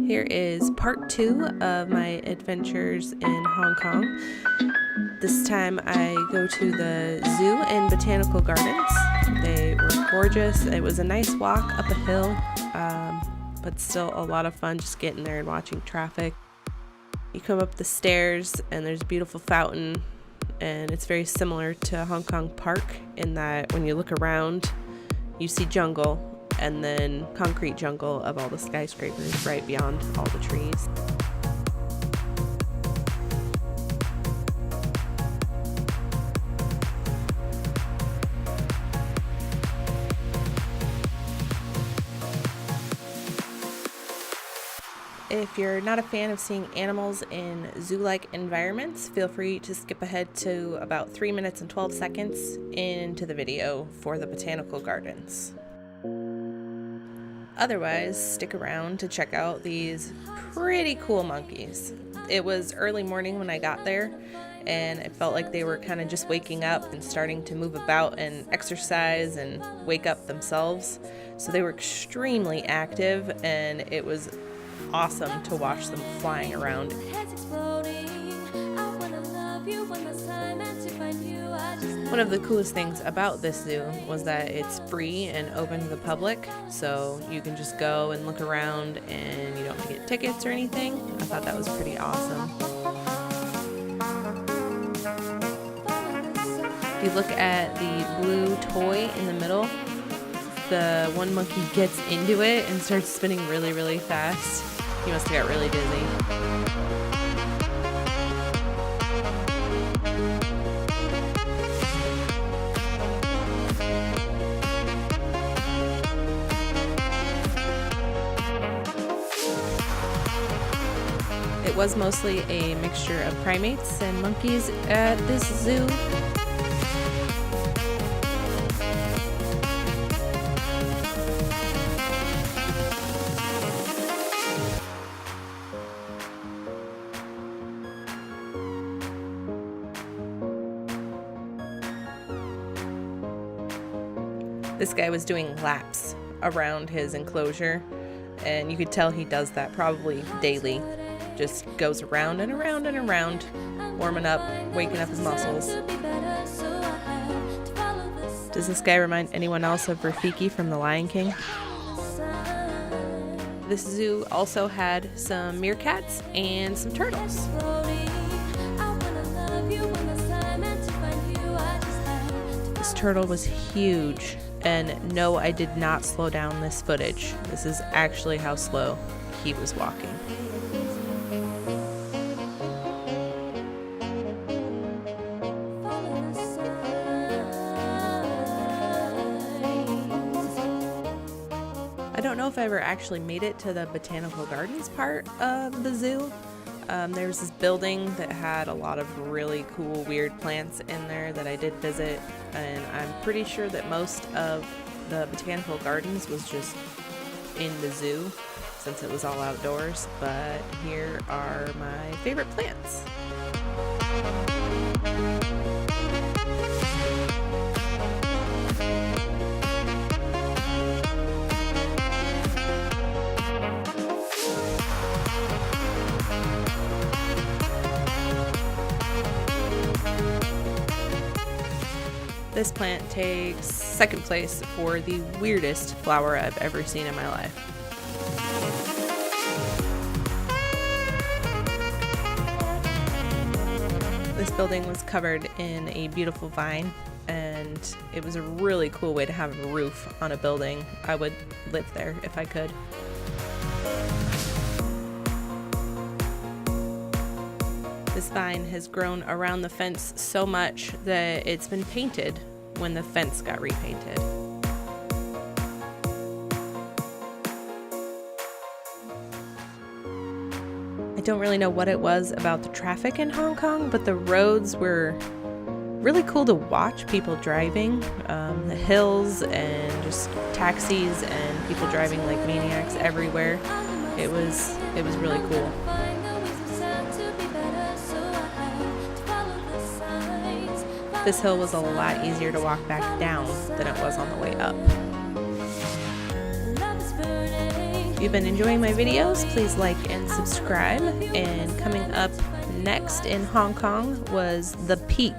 Here is part 2 of my adventures in Hong Kong. This time I go to the zoo and botanical gardens. They were gorgeous. It was a nice walk up a hill, but still a lot of fun just getting there and watching traffic. You come up the stairs and there's a beautiful fountain, and it's very similar to Hong Kong Park in that when you look around, you see jungle and then concrete jungle of all the skyscrapers right beyond all the trees. If you're not a fan of seeing animals in zoo-like environments, feel free to skip ahead to about 3 minutes and 12 seconds into the video for the botanical gardens. Otherwise, stick around to check out these pretty cool monkeys. It was early morning when I got there, and it felt like they were kind of just waking up and starting to move about and exercise and wake up themselves. So they were extremely active, and it was awesome to watch them flying around. One of the coolest things about this zoo was that it's free and open to the public, so you can just go and look around and you don't have to get tickets or anything. I thought that was pretty awesome. If you look at the blue toy in the middle, the one monkey gets into it and starts spinning really, really fast. He must have got really dizzy. It was mostly a mixture of primates and monkeys at this zoo. This guy was doing laps around his enclosure, and you could tell he does that probably daily. Just goes around and around and around, warming up, waking up his muscles. Does this guy remind anyone else of Rafiki from The Lion King? This zoo also had some meerkats and some turtles. This turtle was huge, and no, I did not slow down this footage. This is actually how slow he was walking. I don't know if I ever actually made it to the botanical gardens part of the zoo. There was this building that had a lot of really cool, weird plants in there that I did visit, and I'm pretty sure that most of the botanical gardens was just in the zoo since it was all outdoors, but here are my favorite plants. This plant takes second place for the weirdest flower I've ever seen in my life. This building was covered in a beautiful vine, and it was a really cool way to have a roof on a building. I would live there if I could. This vine has grown around the fence so much that it's been painted when the fence got repainted. I don't really know what it was about the traffic in Hong Kong, but the roads were really cool to watch people driving. The hills and just taxis and people driving like maniacs everywhere. It was really cool. This hill was a lot easier to walk back down than it was on the way up. you've been enjoying my videos, please like and subscribe. And coming up next in Hong Kong was the Peak